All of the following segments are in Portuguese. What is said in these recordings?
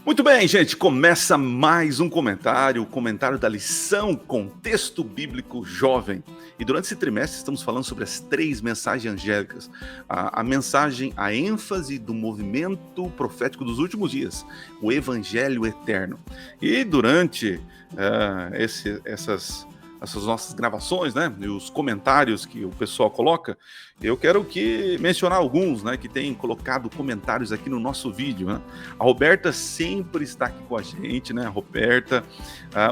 Muito bem, gente, começa mais um comentário, o comentário da lição Contexto Bíblico Jovem. E durante esse trimestre estamos falando sobre as 3 mensagens angélicas, a mensagem, a ênfase do movimento profético dos últimos dias, o Evangelho Eterno. E durante essas nossas gravações, né, e os comentários que o pessoal coloca, eu quero mencionar alguns, né, que têm colocado comentários aqui no nosso vídeo, né? A Roberta sempre está aqui com a gente, né, a Roberta,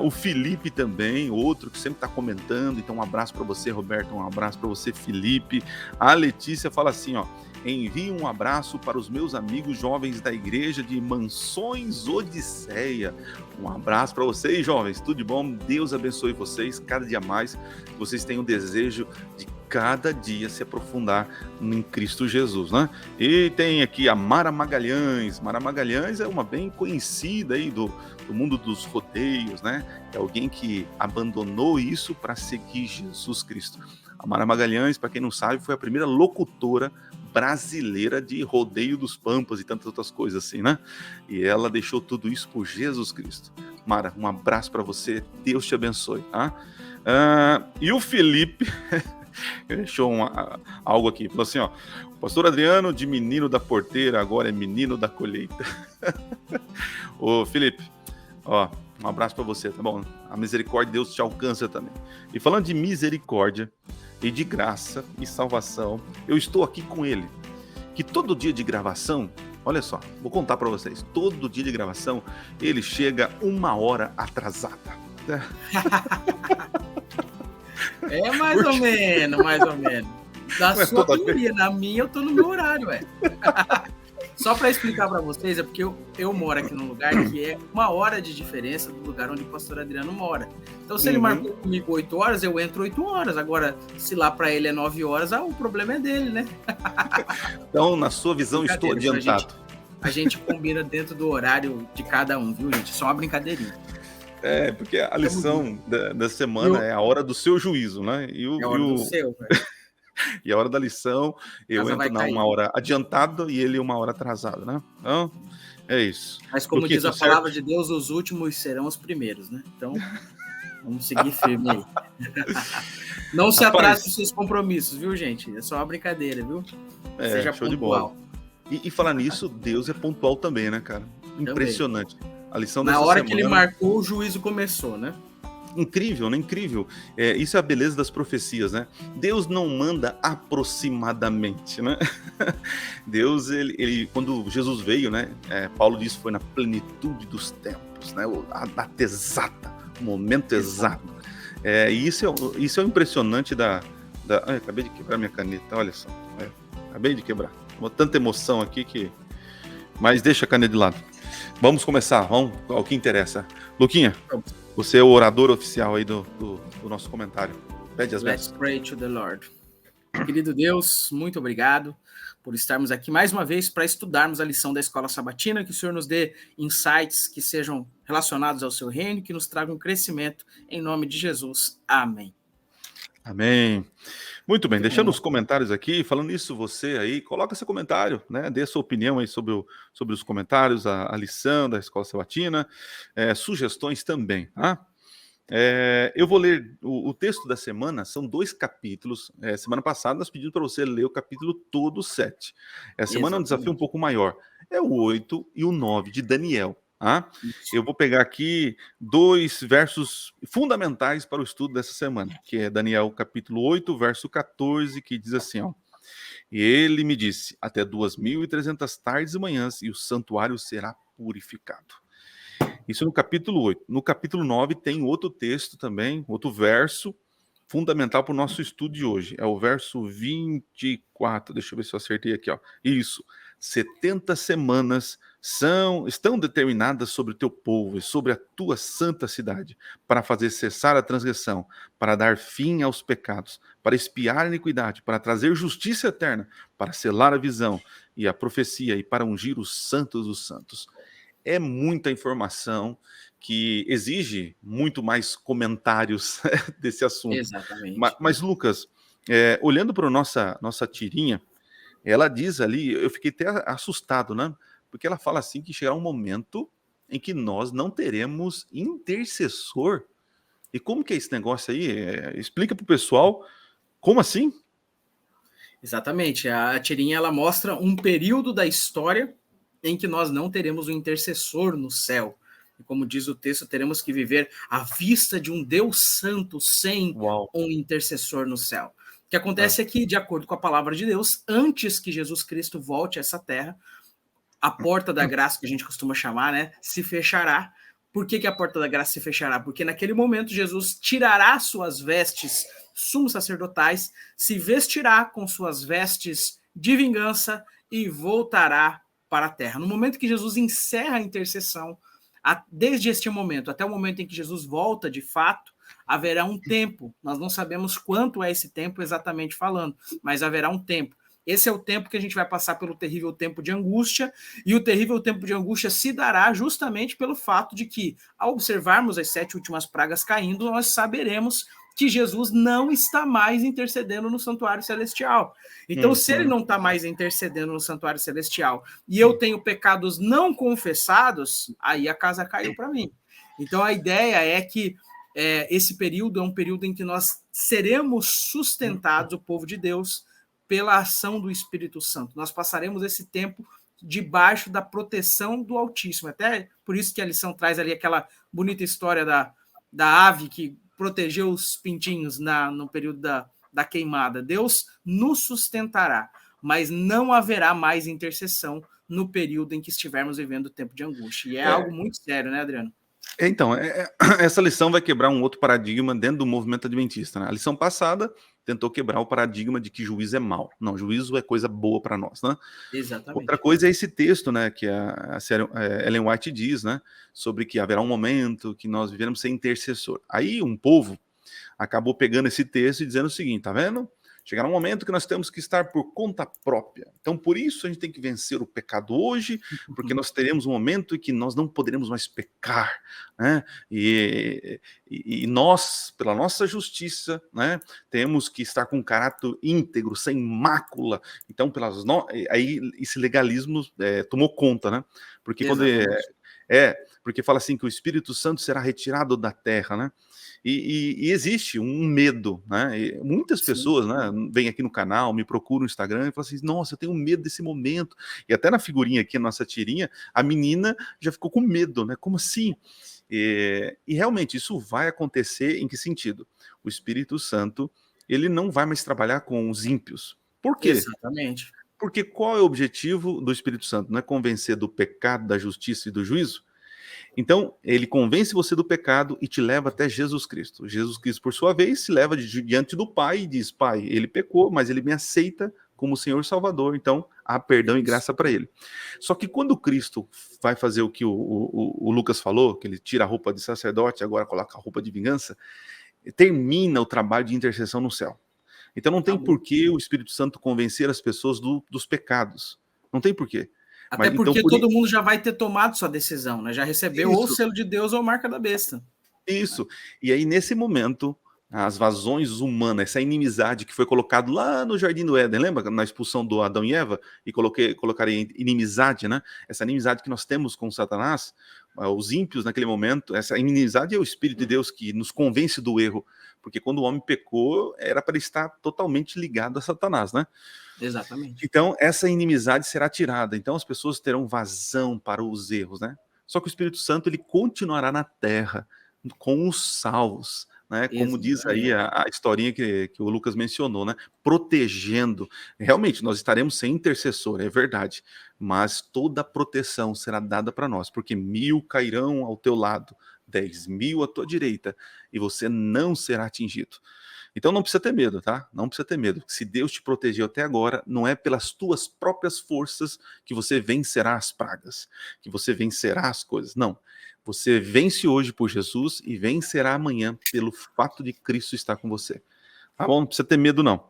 o Felipe também, outro que sempre está comentando, então um abraço para você, Roberta, um abraço para você, Felipe. A Letícia fala assim, ó: envie um abraço para os meus amigos jovens da igreja de Mansões Odisseia. Um abraço para vocês, jovens, tudo de bom, Deus abençoe vocês, cada dia mais, vocês têm o desejo de cada dia se aprofundar em Cristo Jesus, né? E tem aqui a Mara Magalhães. Mara Magalhães é uma bem conhecida aí do mundo dos rodeios, né? É alguém que abandonou isso para seguir Jesus Cristo. A Mara Magalhães, para quem não sabe, foi a primeira locutora brasileira de Rodeio dos Pampas e tantas outras coisas assim, né? E ela deixou tudo isso por Jesus Cristo. Mara, um abraço para você, Deus te abençoe, tá? E o Felipe deixou algo aqui, falou assim, ó: o pastor Adriano, de menino da porteira, agora é menino da colheita. Ô Felipe, ó, um abraço para você, tá bom? A misericórdia de Deus te alcança também. E falando de misericórdia e de graça e salvação, eu estou aqui com ele, que todo dia de gravação, olha só, vou contar para vocês, todo dia de gravação ele chega 1 hora atrasada. É mais ou menos. Da sua maioria, na minha eu tô no meu horário, Só para explicar para vocês, é porque eu moro aqui num lugar que é 1 hora de diferença do lugar onde o pastor Adriano mora. Então, se ele marcou comigo 8 horas, eu entro 8 horas. Agora, se lá para ele é 9 horas, o problema é dele, né? Então, na sua visão, estou adiantado. A gente combina dentro do horário de cada um, viu, gente? Só uma brincadeirinha. É, porque a lição da semana é a hora do seu juízo, né? É a hora do seu, velho. E a hora da lição, eu entro na 1 hora adiantado e ele 1 hora atrasado, né? Então, é isso. Mas como diz a palavra de Deus, os últimos serão os primeiros, né? Então, vamos seguir firme aí. Não se atrase dos seus compromissos, viu, gente? É só uma brincadeira, viu? Seja show pontual. De bola. E falar nisso, Deus é pontual também, né, cara? Impressionante. A lição dessa semana. Na hora semana, que ele marcou, o juízo começou, né? Incrível, né? Incrível. Isso é a beleza das profecias, né? Deus não manda aproximadamente, né? Deus, ele quando Jesus veio, né? Paulo disse que foi na plenitude dos tempos, né? A data exata, o momento exato. Isso é o impressionante acabei de quebrar minha caneta, olha só. Acabei de quebrar. Tanta emoção aqui mas deixa a caneta de lado. Vamos começar, vamos ao que interessa. Luquinha, você é o orador oficial aí do nosso comentário. Pede as bênçãos. Let's pray to the Lord. Querido Deus, muito obrigado por estarmos aqui mais uma vez para estudarmos a lição da Escola Sabatina, que o Senhor nos dê insights que sejam relacionados ao seu reino, que nos tragam crescimento, em nome de Jesus. Amém. Amém. Muito bem, deixando os comentários aqui, falando isso, você aí, coloca seu comentário, né? Dê a sua opinião aí sobre os comentários, a lição da Escola Sabatina, sugestões também, tá? Eu vou ler o texto da semana, são 2 capítulos. Semana passada nós pedimos para você ler o capítulo todo 7. Essa semana é um desafio um pouco maior. É o 8 e o 9 de Daniel. Eu vou pegar aqui 2 versos fundamentais para o estudo dessa semana, que é Daniel capítulo 8, verso 14, que diz assim, ó: e ele me disse, até 2.300 tardes e manhãs, e o santuário será purificado. Isso no capítulo 8. No capítulo 9 tem outro texto também, outro verso fundamental para o nosso estudo de hoje. É o verso 24. Deixa eu ver se eu acertei aqui, ó. Isso. 70 semanas estão determinadas sobre o teu povo e sobre a tua santa cidade, para fazer cessar a transgressão, para dar fim aos pecados, para expiar a iniquidade, para trazer justiça eterna, para selar a visão e a profecia e para ungir os santos dos santos. É muita informação que exige muito mais comentários desse assunto. Exatamente. Mas Lucas, olhando para a nossa tirinha, ela diz ali, eu fiquei até assustado, né? Porque ela fala assim que chegará um momento em que nós não teremos intercessor. E como que é esse negócio aí? Explica para o pessoal, como assim? Exatamente. A tirinha ela mostra um período da história em que nós não teremos um intercessor no céu. E como diz o texto, teremos que viver à vista de um Deus santo sem um intercessor no céu. O que acontece é que, de acordo com a palavra de Deus, antes que Jesus Cristo volte a essa terra, a porta da graça, que a gente costuma chamar, né, se fechará. Por que a porta da graça se fechará? Porque naquele momento Jesus tirará suas vestes sumos sacerdotais, se vestirá com suas vestes de vingança e voltará para a terra. No momento que Jesus encerra a intercessão, desde este momento até o momento em que Jesus volta de fato, haverá um tempo. Nós não sabemos quanto é esse tempo exatamente falando, mas haverá um tempo. Esse é o tempo que a gente vai passar pelo terrível tempo de angústia, e o terrível tempo de angústia se dará justamente pelo fato de que, ao observarmos as 7 últimas pragas caindo, nós saberemos que Jesus não está mais intercedendo no santuário celestial. Então, se ele não está mais intercedendo no santuário celestial e eu tenho pecados não confessados, aí a casa caiu para mim. Então, a ideia é que esse período é um período em que nós seremos sustentados, o povo de Deus, pela ação do Espírito Santo. Nós passaremos esse tempo debaixo da proteção do Altíssimo. Até por isso que a lição traz ali aquela bonita história da ave que protegeu os pintinhos no período da queimada. Deus nos sustentará, mas não haverá mais intercessão no período em que estivermos vivendo o tempo de angústia. E é algo muito sério, né, Adriano? Então, essa lição vai quebrar um outro paradigma dentro do movimento adventista, né? A lição passada tentou quebrar o paradigma de que juízo é mal. Não, juízo é coisa boa para nós, né? Exatamente. Outra coisa é esse texto, né, que a Ellen White diz, né, sobre que haverá um momento que nós viveremos sem intercessor. Aí um povo acabou pegando esse texto e dizendo o seguinte, tá vendo? Chegará um momento que nós temos que estar por conta própria. Então, por isso, a gente tem que vencer o pecado hoje, porque nós teremos um momento em que nós não poderemos mais pecar, né? E nós, pela nossa justiça, né, temos que estar com um caráter íntegro, sem mácula. Então, aí esse legalismo tomou conta, né? Porque quando porque fala assim que o Espírito Santo será retirado da terra, né? E existe um medo, né? E muitas pessoas, né, vêm aqui no canal, me procuram no Instagram e falam assim, nossa, eu tenho medo desse momento. E até na figurinha aqui, a nossa tirinha, a menina já ficou com medo, né? Como assim? E realmente, isso vai acontecer em que sentido? O Espírito Santo, ele não vai mais trabalhar com os ímpios. Por quê? Exatamente. Porque qual é o objetivo do Espírito Santo? Não é convencer do pecado, da justiça e do juízo? Então, ele convence você do pecado e te leva até Jesus Cristo. Jesus Cristo, por sua vez, se leva diante do Pai e diz, Pai, ele pecou, mas ele me aceita como Senhor Salvador, então há perdão e graça para ele. Só que quando Cristo vai fazer o que o Lucas falou, que ele tira a roupa de sacerdote, agora coloca a roupa de vingança, termina o trabalho de intercessão no céu. Então não tem por que o Espírito Santo convencer as pessoas dos pecados. Não tem por quê. Até porque todo mundo já vai ter tomado sua decisão, né? Já recebeu ou o selo de Deus ou a marca da besta. Isso. E aí, nesse momento, as vazões humanas, essa inimizade que foi colocado lá no Jardim do Éden, lembra? Na expulsão do Adão e Eva, e colocarei inimizade, né? Essa inimizade que nós temos com Satanás, os ímpios naquele momento, essa inimizade é o Espírito de Deus que nos convence do erro, porque quando o homem pecou, era para estar totalmente ligado a Satanás, né? Exatamente. Então, essa inimizade será tirada. Então, as pessoas terão vazão para os erros, né? Só que o Espírito Santo, ele continuará na terra com os salvos, né? Como diz aí a historinha que o Lucas mencionou, né? Protegendo. Realmente, nós estaremos sem intercessor, é verdade. Mas toda a proteção será dada para nós, porque 1000 cairão ao teu lado, 10.000 à tua direita, e você não será atingido. Então não precisa ter medo, tá? Não precisa ter medo. Se Deus te protegeu até agora, não é pelas tuas próprias forças que você vencerá as pragas, que você vencerá as coisas. Não. Você vence hoje por Jesus e vencerá amanhã pelo fato de Cristo estar com você. Tá bom? Não precisa ter medo, não.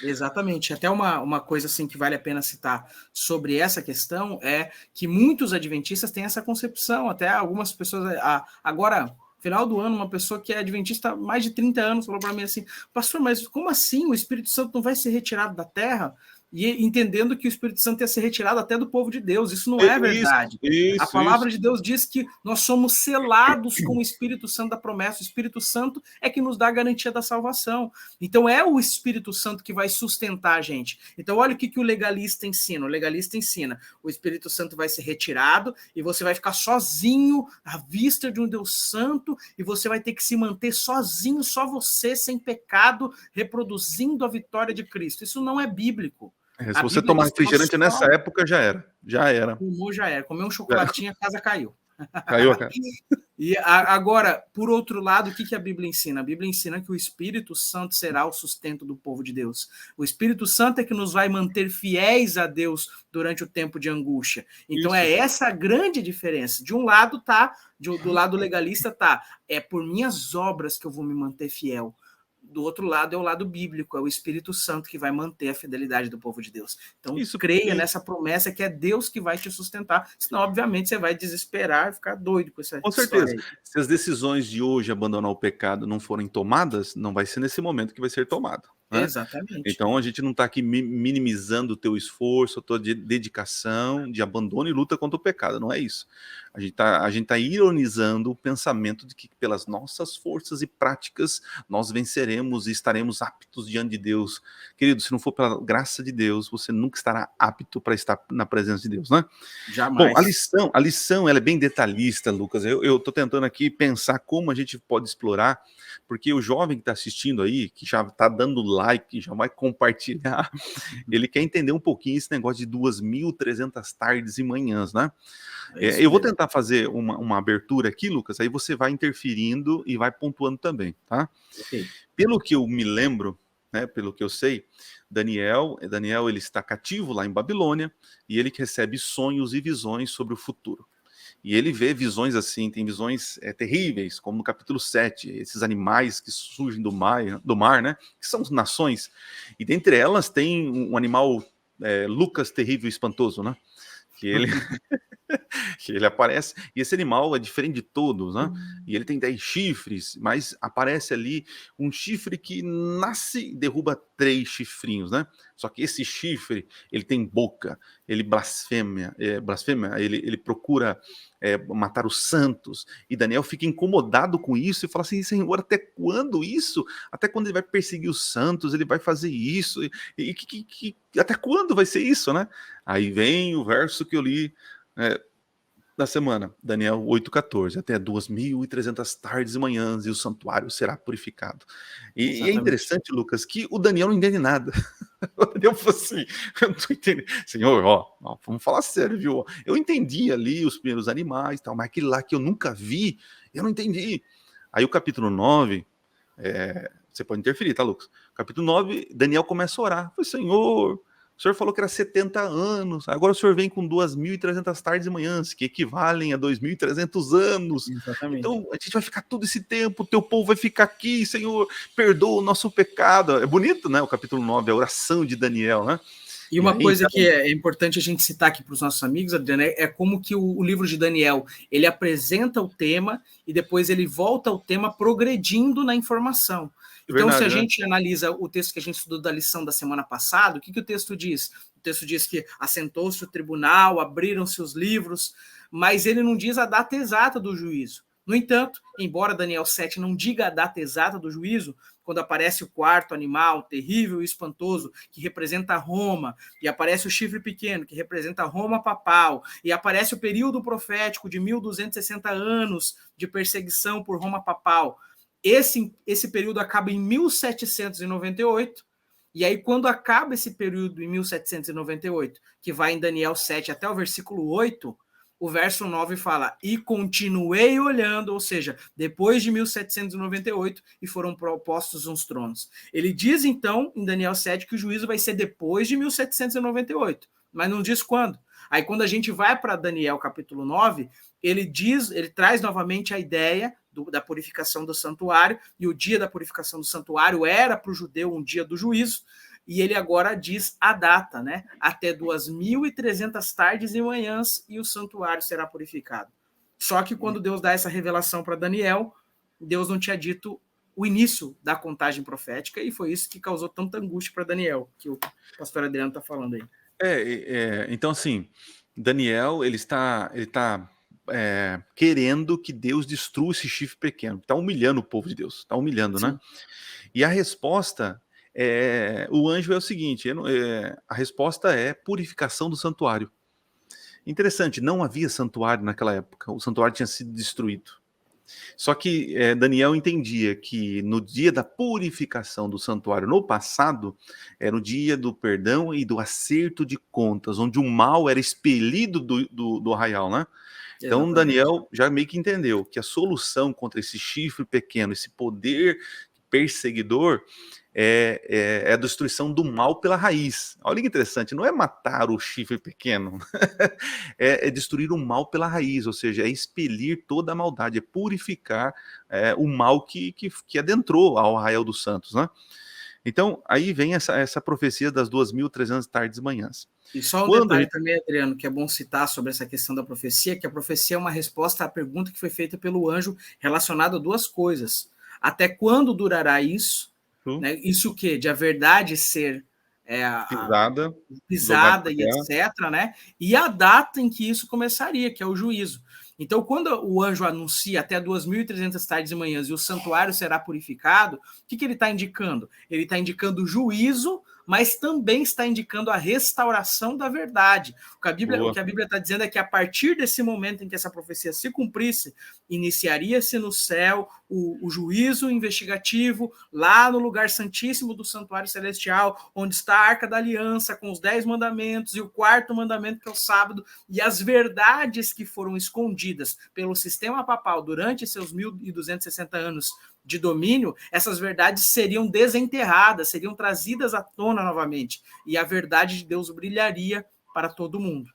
Exatamente. Até uma coisa assim que vale a pena citar sobre essa questão é que muitos adventistas têm essa concepção. Até algumas pessoas... Agora... Final do ano, uma pessoa que é adventista há mais de 30 anos falou para mim assim, pastor, mas como assim o Espírito Santo não vai ser retirado da terra? e entendendo que o Espírito Santo ia ser retirado até do povo de Deus. Isso não é verdade. A palavra de Deus diz que nós somos selados com o Espírito Santo da promessa. O Espírito Santo é que nos dá a garantia da salvação. Então é o Espírito Santo que vai sustentar a gente. Então olha o que o legalista ensina. O legalista ensina: o Espírito Santo vai ser retirado e você vai ficar sozinho à vista de um Deus santo e você vai ter que se manter sozinho, só você, sem pecado, reproduzindo a vitória de Cristo. Isso não é bíblico. Se você tomar refrigerante nessa época, já era. Já era. Fumou, já era. Comeu um chocolatinho, a casa caiu. Caiu a casa. E agora, por outro lado, o que a Bíblia ensina? A Bíblia ensina que o Espírito Santo será o sustento do povo de Deus. O Espírito Santo é que nos vai manter fiéis a Deus durante o tempo de angústia. Então é essa a grande diferença. De um lado tá, do lado legalista tá, é por minhas obras que eu vou me manter fiel. Do outro lado é o lado bíblico, é o Espírito Santo que vai manter a fidelidade do povo de Deus. Então, creia nessa promessa que é Deus que vai te sustentar, senão, obviamente, você vai desesperar e ficar doido com essa história. Com certeza. Se as decisões de hoje abandonar o pecado não forem tomadas, não vai ser nesse momento que vai ser tomado. Né? Exatamente. Então, a gente não está aqui minimizando o teu esforço, a tua dedicação de abandono e luta contra o pecado, não é isso. A gente tá ironizando o pensamento de que pelas nossas forças e práticas nós venceremos e estaremos aptos diante de Deus. Querido, se não for pela graça de Deus, você nunca estará apto para estar na presença de Deus, né? Jamais. Bom, a lição ela é bem detalhista, Lucas. Eu estou tentando aqui pensar como a gente pode explorar, porque o jovem que está assistindo aí, que já está dando like, já vai compartilhar, ele quer entender um pouquinho esse negócio de 2.300 tardes e manhãs, né? Eu vou tentar fazer uma abertura aqui, Lucas, aí você vai interferindo e vai pontuando também, tá? Okay. Pelo que eu me lembro, né, pelo que eu sei, Daniel ele está cativo lá em Babilônia e ele recebe sonhos e visões sobre o futuro. E ele vê visões assim, tem visões terríveis, como no capítulo 7, esses animais que surgem do mar, né, que são nações, e dentre elas tem um animal, Lucas terrível e espantoso, né, que ele aparece, e esse animal é diferente de todos, né? E ele tem 10 chifres, mas aparece ali um chifre que nasce e derruba 3 chifrinhos, né? Só que esse chifre, ele tem boca, ele blasfema, ele procura matar os santos, e Daniel fica incomodado com isso e fala assim: Senhor, até quando isso? Até quando ele vai perseguir os santos? Ele vai fazer isso? Até quando vai ser isso, né? Aí vem o verso que eu li da semana, Daniel 8,14, até 2.300 tardes e manhãs e o santuário será purificado. E é interessante, Lucas, que o Daniel não entende nada. O Daniel falou assim: eu não tô entendendo. Senhor, vamos falar sério, viu? Eu entendi ali os primeiros animais e tal, mas aquele lá que eu nunca vi, eu não entendi. Aí o capítulo 9, você pode interferir, tá, Lucas? Capítulo 9, Daniel começa a orar. Falei: Senhor, o senhor falou que era 70 anos, agora o senhor vem com 2.300 tardes e manhãs, que equivalem a 2.300 anos. Exatamente. Então, a gente vai ficar todo esse tempo, o teu povo vai ficar aqui, Senhor, perdoa o nosso pecado. É bonito, né, o capítulo 9, a oração de Daniel, né? E uma coisa que é importante a gente citar aqui para os nossos amigos, Adriano, é como que o livro de Daniel, ele apresenta o tema e depois ele volta ao tema progredindo na informação. Então, se a gente analisa o texto que a gente estudou da lição da semana passada, o que o texto diz? O texto diz que assentou-se o tribunal, abriram-se os livros, mas ele não diz a data exata do juízo. No entanto, embora Daniel 7 não diga a data exata do juízo, quando aparece o quarto animal, terrível e espantoso, que representa Roma, e aparece o chifre pequeno, que representa Roma papal, e aparece o período profético de 1.260 anos de perseguição por Roma papal, esse período acaba em 1798, e aí quando acaba esse período em 1798, que vai em Daniel 7 até o versículo 8, o verso 9 fala: e continuei olhando, ou seja, depois de 1798, e foram propostos uns tronos. Ele diz então, em Daniel 7, que o juízo vai ser depois de 1798, mas não diz quando. Aí quando a gente vai para Daniel capítulo 9, ele traz novamente a ideia da purificação do santuário, e o dia da purificação do santuário era para o judeu um dia do juízo, e ele agora diz a data, né? Até 2.300 tardes e manhãs e o santuário será purificado. Só que quando Deus dá essa revelação para Daniel, Deus não tinha dito o início da contagem profética, e foi isso que causou tanta angústia para Daniel, que o pastor Adriano está falando aí. Então, assim, Daniel, ele está querendo que Deus destrua esse chifre pequeno. Está humilhando o povo de Deus. Está humilhando, né? Sim. E a resposta, o anjo é o seguinte, a resposta é purificação do santuário. Interessante, não havia santuário naquela época. O santuário tinha sido destruído. Só que Daniel entendia que no dia da purificação do santuário no passado, era o dia do perdão e do acerto de contas, onde o mal era expelido do arraial, né? Então Exatamente. Daniel já meio que entendeu que a solução contra esse chifre pequeno, esse poder perseguidor, é a destruição do mal pela raiz. Olha que interessante, não é matar o chifre pequeno, é destruir o mal pela raiz, ou seja, é expelir toda a maldade, é purificar o mal que adentrou ao arraial dos santos, né? Então, aí vem essa profecia das 2.300 tardes e manhãs. E só um detalhe também, Adriano, que é bom citar sobre essa questão da profecia, que a profecia é uma resposta à pergunta que foi feita pelo anjo relacionada a duas coisas. Até quando durará isso? Né? Isso o quê? De a verdade ser pisada e etc., né? E a data em que isso começaria, que é o juízo. Então, quando o anjo anuncia até 2.300 tardes e manhãs e o santuário será purificado, o que ele está indicando? Ele está indicando o juízo, mas também está indicando a restauração da verdade. O que a Bíblia está dizendo é que a partir desse momento em que essa profecia se cumprisse, iniciaria-se no céu o juízo investigativo, lá no lugar santíssimo do santuário celestial, onde está a Arca da Aliança, com os 10 mandamentos, e o quarto mandamento, que é o sábado, e as verdades que foram escondidas pelo sistema papal durante seus 1.260 anos de domínio, essas verdades seriam desenterradas, seriam trazidas à tona novamente, e a verdade de Deus brilharia para todo mundo.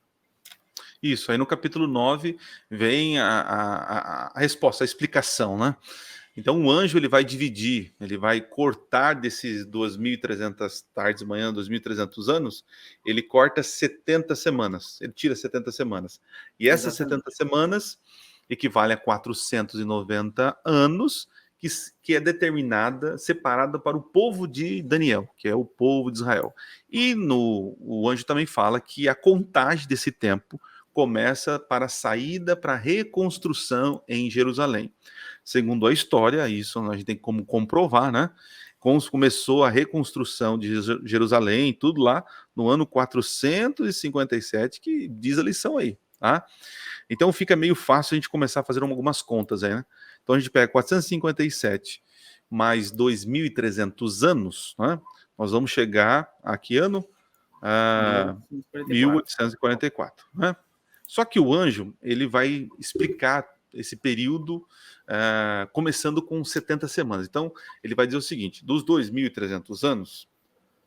Isso, aí no capítulo 9 vem a resposta, a explicação, né? Então o anjo ele vai dividir, ele vai cortar desses 2.300 tardes de manhã, 2.300 anos, ele corta 70 semanas, ele tira 70 semanas. E essas 70 semanas equivale a 490 anos, que é determinada, separada para o povo de Daniel, que é o povo de Israel. E o anjo também fala que a contagem desse tempo começa para a saída, para a reconstrução em Jerusalém. Segundo a história, isso a gente tem como comprovar, né? Começou a reconstrução de Jerusalém, tudo lá, no ano 457, que diz a lição aí, tá? Então fica meio fácil a gente começar a fazer algumas contas aí, né? Então a gente pega 457 mais 2.300 anos, né? Nós vamos chegar a que ano? 1844, né? Só que o anjo, ele vai explicar esse período começando com 70 semanas. Então, ele vai dizer o seguinte, dos 2.300 anos,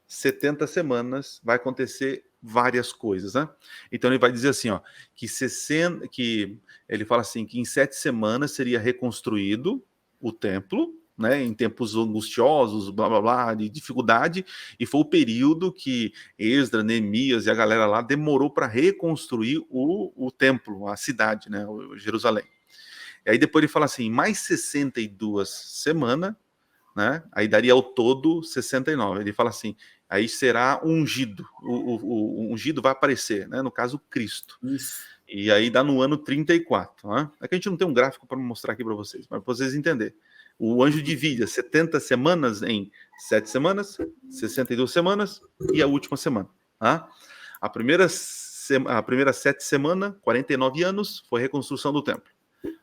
70 semanas vai acontecer várias coisas, né? Então, ele vai dizer assim, ó, que ele fala assim, que em 7 semanas seria reconstruído o templo, né, em tempos angustiosos, blá blá blá, de dificuldade, e foi o período que Esdras, Neemias e a galera lá demorou para reconstruir o templo, a cidade, né, Jerusalém. E aí depois ele fala assim, mais 62 semanas, né, aí daria ao todo 69. Ele fala assim, aí será ungido, o ungido vai aparecer, né, no caso Cristo. Isso. E aí dá no ano 34. Né? É que a gente não tem um gráfico para mostrar aqui para vocês, mas para vocês entenderem. O anjo divide as 70 semanas em 7 semanas, 62 semanas e a última semana. Tá? A primeira 7 semanas, 49 anos, foi a reconstrução do templo.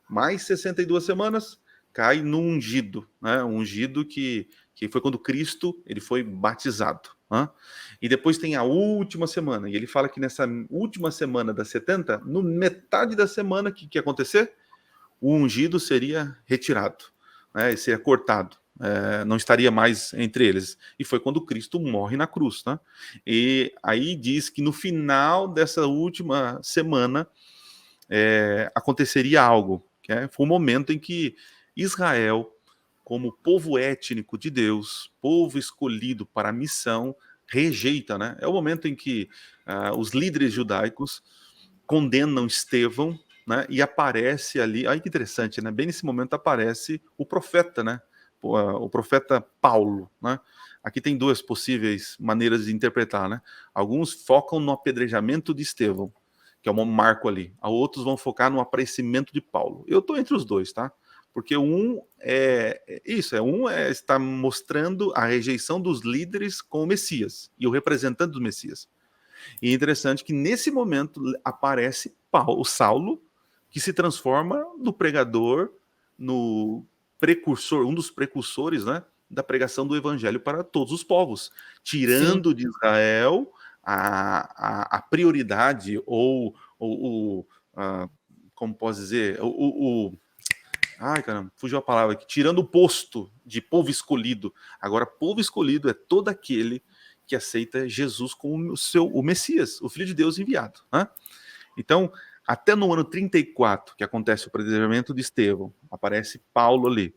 Mais 62 semanas, cai no ungido. Né? Um ungido que foi quando Cristo ele foi batizado. Né? E depois tem a última semana. E ele fala que nessa última semana das 70, no metade da semana, o que ia acontecer? O ungido seria retirado. Né, seria cortado, não estaria mais entre eles. E foi quando Cristo morre na cruz. Né? E aí diz que no final dessa última semana aconteceria algo, que foi o momento em que Israel, como povo étnico de Deus, povo escolhido para a missão, rejeita. Né? É o momento em que os líderes judaicos condenam Estevão, né, e aparece ali, olha que interessante, né? Bem nesse momento aparece o profeta, né? o profeta Paulo, né? Aqui tem duas possíveis maneiras de interpretar, né? Alguns focam no apedrejamento de Estevão, que é um marco ali. Outros vão focar no aparecimento de Paulo. Eu estou entre os dois, tá? Porque um está mostrando a rejeição dos líderes com o Messias e o representante do Messias. E é interessante que nesse momento aparece Paulo, Saulo, que se transforma no pregador, no precursor, um dos precursores, né, da pregação do evangelho para todos os povos, tirando de Israel a prioridade ou como posso dizer, ai, caramba, fugiu a palavra aqui. Tirando o posto de povo escolhido. Agora, povo escolhido é todo aquele que aceita Jesus como o Messias, o Filho de Deus enviado. Né? Então, até no ano 34, que acontece o apedrejamento de Estevão, aparece Paulo ali.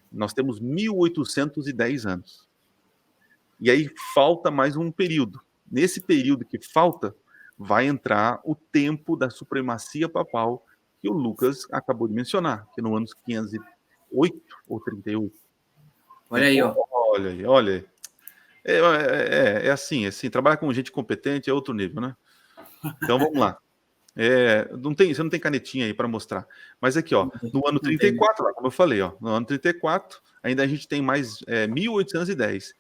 Nós temos 1810 anos. E aí falta mais um período. Nesse período que falta, vai entrar o tempo da supremacia papal que o Lucas acabou de mencionar, que é no ano 508 ou 38. Olha aí, ó. Olha aí. É assim, trabalhar com gente competente é outro nível, né? Então vamos lá. Você não tem canetinha aí para mostrar. Mas aqui, ó, no ano 34, como eu falei, ó, no ano 34, ainda a gente tem mais 1810.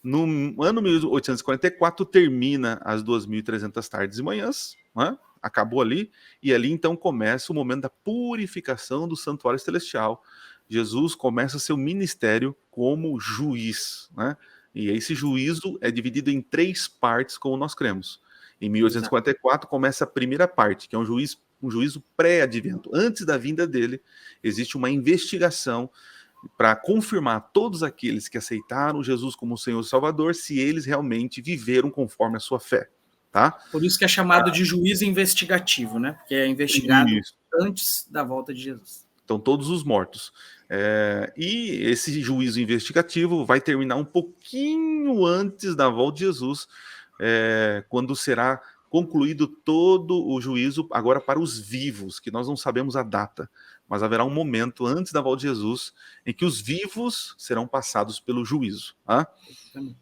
No ano 1844 termina as 2.300 tardes e manhãs, né? Acabou ali, e ali então começa o momento da purificação do santuário celestial. Jesus começa seu ministério como juiz, né? E esse juízo é dividido em 3 partes, como nós cremos. Em 1844 começa a primeira parte, que é um juízo pré-advento. Antes da vinda dele, existe uma investigação para confirmar todos aqueles que aceitaram Jesus como Senhor e Salvador, se eles realmente viveram conforme a sua fé. Tá? Por isso que é chamado de juízo investigativo, né? Porque é investigado antes da volta de Jesus. Então, todos os mortos. E esse juízo investigativo vai terminar um pouquinho antes da volta de Jesus, quando será concluído todo o juízo agora para os vivos, que nós não sabemos a data, mas haverá um momento antes da volta de Jesus em que os vivos serão passados pelo juízo. Tá?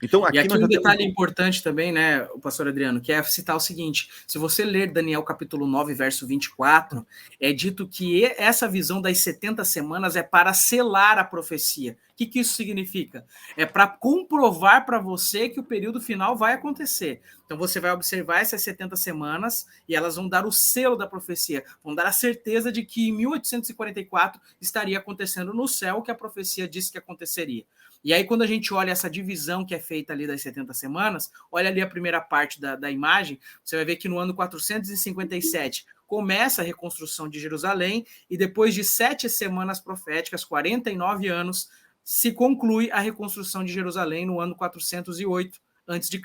Então, aqui um detalhe importante também, né, o pastor Adriano, que é citar o seguinte: se você ler Daniel capítulo 9, verso 24, é dito que essa visão das 70 semanas é para selar a profecia. O que isso significa? É para comprovar para você que o período final vai acontecer. Então você vai observar essas 70 semanas e elas vão dar o selo da profecia, vão dar a certeza de que em 1844 estaria acontecendo no céu o que a profecia disse que aconteceria. E aí, quando a gente olha essa divisão que é feita ali das 70 semanas, olha ali a primeira parte da imagem, você vai ver que no ano 457 começa a reconstrução de Jerusalém e depois de 7 semanas proféticas, 49 anos, se conclui a reconstrução de Jerusalém no ano 408 a.C.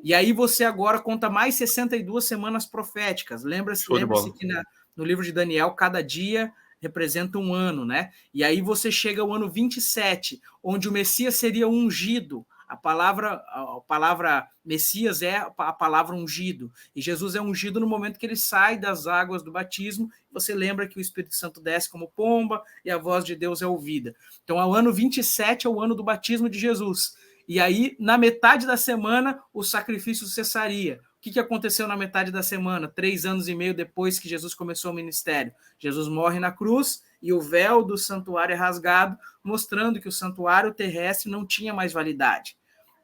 E aí você agora conta mais 62 semanas proféticas. Lembre-se que no livro de Daniel, cada dia representa um ano, né? E aí você chega ao ano 27, onde o Messias seria ungido. A palavra Messias é a palavra ungido. E Jesus é ungido no momento que ele sai das águas do batismo. Você lembra que o Espírito Santo desce como pomba e a voz de Deus é ouvida. Então, o ano 27 é o ano do batismo de Jesus. E aí, na metade da semana, o sacrifício cessaria. O que aconteceu na metade da semana? 3 anos e meio depois que Jesus começou o ministério. Jesus morre na cruz e o véu do santuário é rasgado, mostrando que o santuário terrestre não tinha mais validade.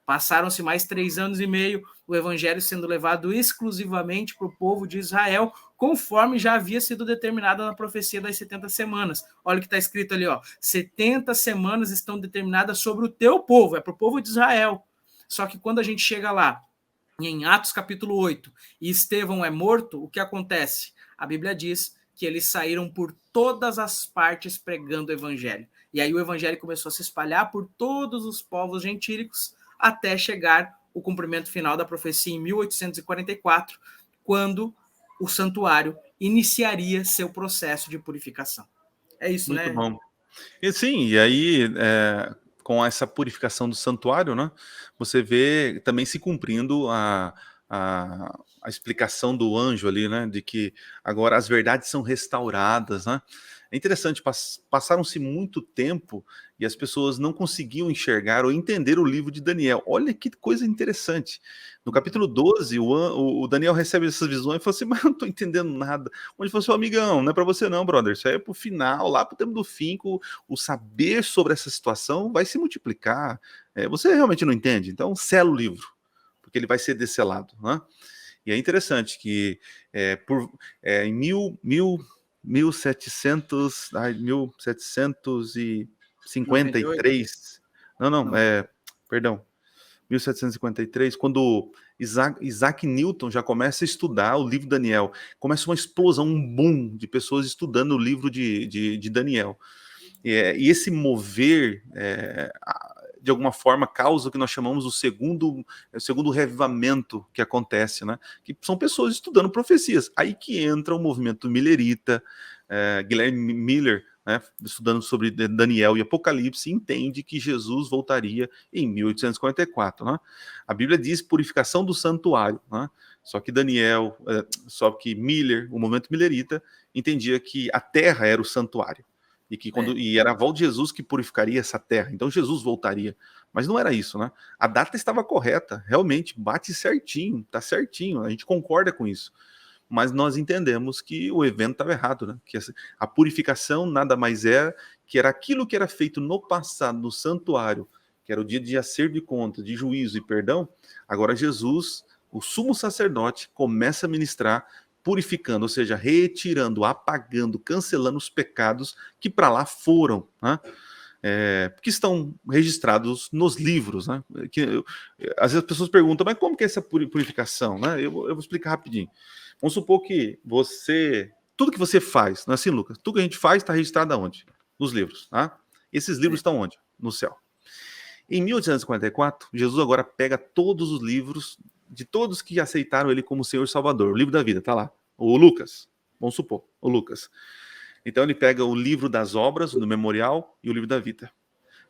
Passaram-se mais 3 anos e meio, o evangelho sendo levado exclusivamente para o povo de Israel, conforme já havia sido determinado na profecia das 70 semanas. Olha o que está escrito ali, ó. 70 semanas estão determinadas sobre o teu povo, é para o povo de Israel. Só que quando a gente chega lá, em Atos capítulo 8, e Estevão é morto, o que acontece? A Bíblia diz que eles saíram por todas as partes pregando o evangelho. E aí o evangelho começou a se espalhar por todos os povos gentílicos, até chegar o cumprimento final da profecia em 1844, quando o santuário iniciaria seu processo de purificação. É isso, muito né? Muito bom. E sim, e aí, com essa purificação do santuário, né, você vê também se cumprindo a explicação do anjo ali, né? De que agora as verdades são restauradas, né? É interessante, passaram-se muito tempo e as pessoas não conseguiam enxergar ou entender o livro de Daniel. Olha que coisa interessante. No capítulo 12, o Daniel recebe essas visões e fala assim, mas eu não estou entendendo nada. Onde falou assim, amigão, não é para você não, brother. Isso aí é para o final, lá para o tempo do fim, o saber sobre essa situação vai se multiplicar. Você realmente não entende? Então, sela o livro, porque ele vai ser desselado, né? E é interessante que em 1753, não, perdão, 1753, quando Isaac Newton já começa a estudar o livro de Daniel, começa uma explosão, um boom de pessoas estudando o livro de Daniel. E esse mover, de alguma forma, causa o que nós chamamos o segundo revivamento que acontece, né? Que são pessoas estudando profecias. Aí que entra o movimento millerita, Guilherme Miller, né, estudando sobre Daniel e Apocalipse, entende que Jesus voltaria em 1844. Né? A Bíblia diz purificação do santuário, né? Só que Miller, o movimento millerita, entendia que a terra era o santuário. E era a volta de Jesus que purificaria essa terra. Então Jesus voltaria. Mas não era isso, né? A data estava correta, realmente, bate certinho, tá certinho, a gente concorda com isso. Mas nós entendemos que o evento estava errado, né? Que a purificação nada mais que era aquilo que era feito no passado, no santuário, que era o dia de acerto de contas, de juízo e perdão. Agora Jesus, o sumo sacerdote, começa a ministrar purificando, ou seja, retirando, apagando, cancelando os pecados que para lá foram, né? Que estão registrados nos livros, né? Às vezes as pessoas perguntam, mas como que é essa purificação? Né? Eu vou explicar rapidinho. Vamos supor que tudo que você faz, não é assim, Lucas? Tudo que a gente faz está registrado aonde? Nos livros, tá? Esses livros estão onde? No céu. Em 1844, Jesus agora pega todos os livros de todos que aceitaram ele como Senhor e Salvador. O livro da vida, tá lá. O Lucas, vamos supor, o Lucas. Então ele pega o livro das obras, do memorial, e o livro da vida.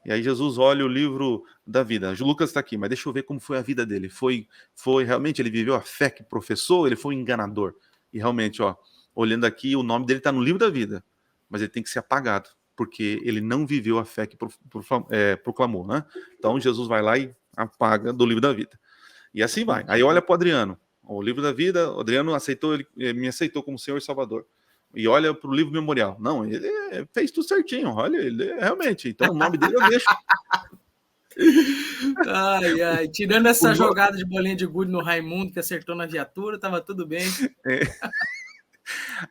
E aí Jesus olha o livro da vida. O Lucas está aqui, mas deixa eu ver como foi a vida dele. Foi realmente, ele viveu a fé que professou, ele foi um enganador. E realmente, olhando aqui, o nome dele está no livro da vida, mas ele tem que ser apagado, porque ele não viveu a fé que proclamou, né? Então Jesus vai lá e apaga do livro da vida. E assim vai. Aí olha para o Adriano. O livro da vida, o Adriano me aceitou como Senhor e Salvador. E olha para o livro memorial. Não, ele fez tudo certinho. Olha, ele realmente. Então o nome dele eu deixo. Ai. Tirando essa jogada de bolinha de gude no Raimundo, que acertou na viatura, tava tudo bem.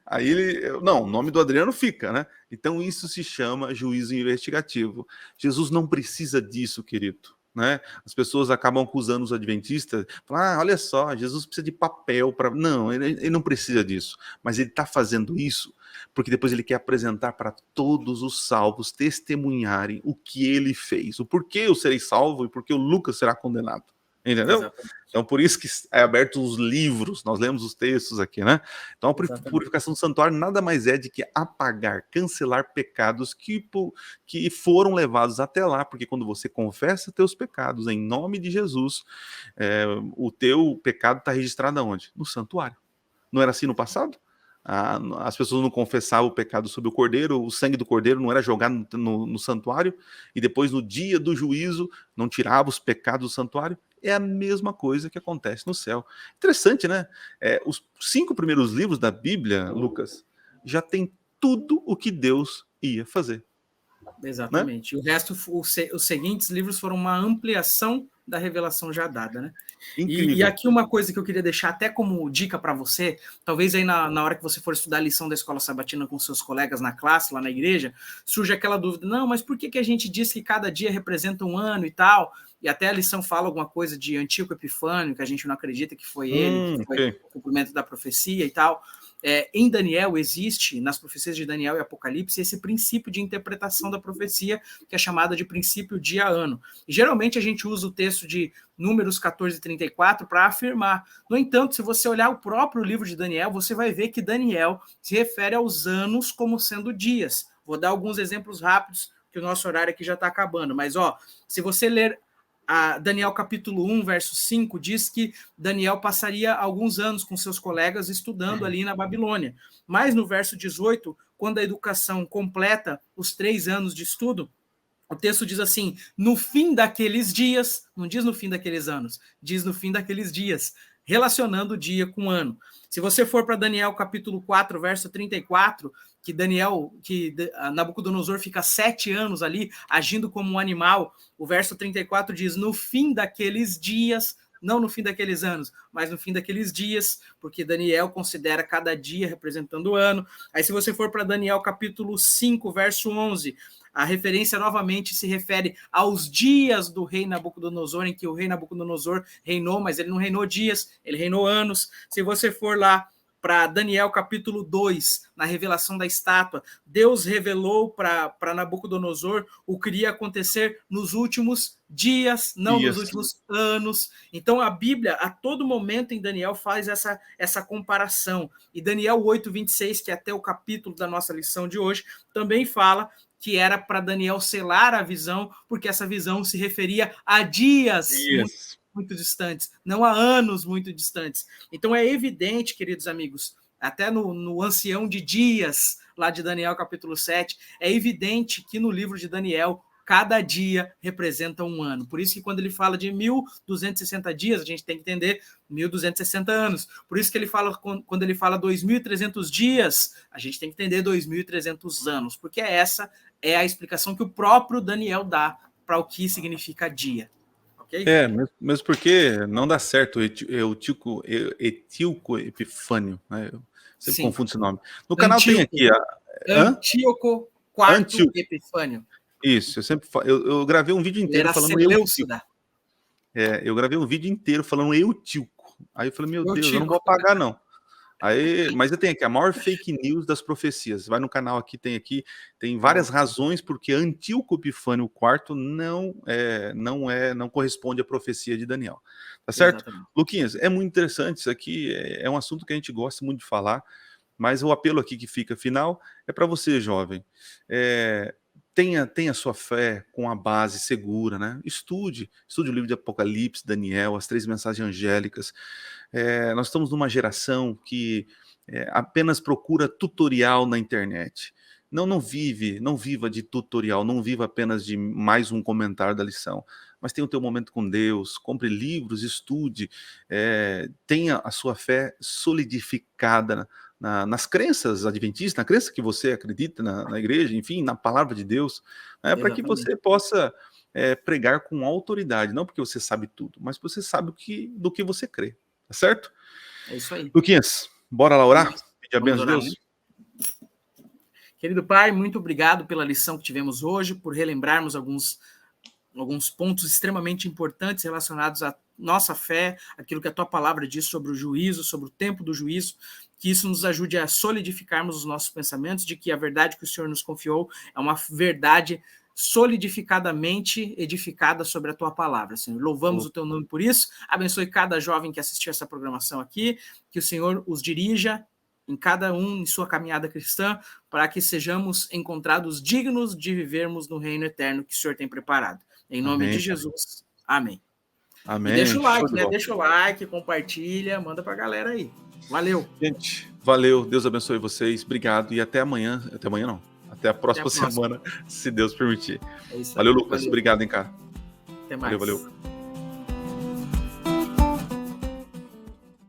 Aí o nome do Adriano fica, né? Então isso se chama juízo investigativo. Jesus não precisa disso, querido. Né? As pessoas acabam acusando os adventistas, falam, olha só, Jesus precisa de papel para. Não, ele não precisa disso, mas ele está fazendo isso porque depois ele quer apresentar para todos os salvos testemunharem o que ele fez, o porquê eu serei salvo e porquê o Lucas será condenado. Entendeu? Exatamente. Então, por isso que é aberto os livros, nós lemos os textos aqui, né? Então, a purificação do santuário nada mais é de que apagar, cancelar pecados que foram levados até lá, porque quando você confessa teus pecados em nome de Jesus, o teu pecado está registrado aonde? No santuário. Não era assim no passado? As pessoas não confessavam o pecado sobre o cordeiro, o sangue do cordeiro não era jogado no santuário, e depois no dia do juízo não tirava os pecados do santuário. É a mesma coisa que acontece no céu. Interessante, né? Os 5 primeiros livros da Bíblia, Lucas, já tem tudo o que Deus ia fazer. Exatamente. Né? O resto, os seguintes livros foram uma ampliação da revelação já dada, né? E aqui uma coisa que eu queria deixar até como dica para você, talvez aí na hora que você for estudar a lição da escola sabatina com seus colegas na classe, lá na igreja, surge aquela dúvida, não, mas por que a gente diz que cada dia representa um ano e tal? E até a lição fala alguma coisa de Antíoco Epifânio, que a gente não acredita que foi ele, que foi o cumprimento da profecia e tal. Em Daniel existe, nas profecias de Daniel e Apocalipse, esse princípio de interpretação da profecia, que é chamada de princípio dia-ano. Geralmente a gente usa o texto de Números 14:34 para afirmar. No entanto, se você olhar o próprio livro de Daniel, você vai ver que Daniel se refere aos anos como sendo dias. Vou dar alguns exemplos rápidos, que o nosso horário aqui já está acabando. Mas, se você ler Daniel capítulo 1, verso 5, diz que Daniel passaria alguns anos com seus colegas estudando ali na Babilônia. Mas no verso 18, quando a educação completa os 3 anos de estudo, o texto diz assim, no fim daqueles dias, não diz no fim daqueles anos, diz no fim daqueles dias, relacionando o dia com o ano. Se você for para Daniel capítulo 4, verso 34, que Nabucodonosor fica 7 anos ali, agindo como um animal, o verso 34 diz, no fim daqueles dias, não no fim daqueles anos, mas no fim daqueles dias, porque Daniel considera cada dia representando o ano. Aí se você for para Daniel capítulo 5, verso 11, a referência novamente se refere aos dias do rei Nabucodonosor, em que o rei Nabucodonosor reinou, mas ele não reinou dias, ele reinou anos. Se você for lá para Daniel capítulo 2, na revelação da estátua, Deus revelou para Nabucodonosor o que iria acontecer nos últimos dias, não nos últimos anos. Então a Bíblia, a todo momento em Daniel, faz essa comparação. E Daniel 8, 26, que é até o capítulo da nossa lição de hoje, também fala que era para Daniel selar a visão, porque essa visão se referia a dias muito distantes, não a anos muito distantes. Então é evidente, queridos amigos, até no ancião de dias, lá de Daniel capítulo 7, é evidente que no livro de Daniel, cada dia representa um ano. Por isso que quando ele fala de 1.260 dias, a gente tem que entender 1.260 anos. Por isso que ele fala, quando ele fala 2.300 dias, a gente tem que entender 2.300 anos, porque essa é a explicação que o próprio Daniel dá para o que significa dia. Okay? Mesmo porque não dá certo Etíoco Epifânio, né? Eu sempre confundo esse nome. No canal tem aqui Antíoco IV Epifânio. Isso, eu gravei um vídeo inteiro falando Eutíoco. Eu gravei um vídeo inteiro falando Eutíoco. Aí eu falei, meu Deus, eu não vou apagar, não. Mas eu tenho aqui a maior fake news das profecias. Vai no canal aqui, tem várias razões porque Antíoco Epifânio IV não corresponde à profecia de Daniel. Tá certo? Exatamente. Luquinhas, é muito interessante isso aqui, é um assunto que a gente gosta muito de falar, mas o apelo aqui que fica final é para você, jovem. Tenha sua fé com a base segura, né? Estude o livro de Apocalipse, Daniel, as 3 mensagens angélicas. Nós estamos numa geração que apenas procura tutorial na internet. Não viva de tutorial, não viva apenas de mais um comentário da lição, mas tenha o teu momento com Deus, compre livros, estude, tenha a sua fé solidificada nas crenças adventistas, na crença que você acredita na igreja, enfim, na palavra de Deus, para que você possa pregar com autoridade, não porque você sabe tudo, mas porque você sabe do que você crê, tá certo? É isso aí. Luquinhas, bora lá orar? Pedir a bênção de Deus? Né? Querido Pai, muito obrigado pela lição que tivemos hoje, por relembrarmos alguns pontos extremamente importantes relacionados à nossa fé, aquilo que a Tua palavra diz sobre o juízo, sobre o tempo do juízo, que isso nos ajude a solidificarmos os nossos pensamentos, de que a verdade que o Senhor nos confiou é uma verdade solidificadamente edificada sobre a Tua palavra, Senhor. Louvamos o Teu nome por isso, abençoe cada jovem que assistiu essa programação aqui, que o Senhor os dirija em cada um em sua caminhada cristã, para que sejamos encontrados dignos de vivermos no reino eterno que o Senhor tem preparado. Em nome de Jesus. Amém. Amém. E deixa o like, né? Deixa o like, compartilha, manda pra galera aí. Valeu. Gente, valeu. Deus abençoe vocês. Obrigado. E até amanhã. Até amanhã não. Até a próxima semana, se Deus permitir. Valeu, Lucas. Valeu. Obrigado, hein, cara. Até mais. Valeu.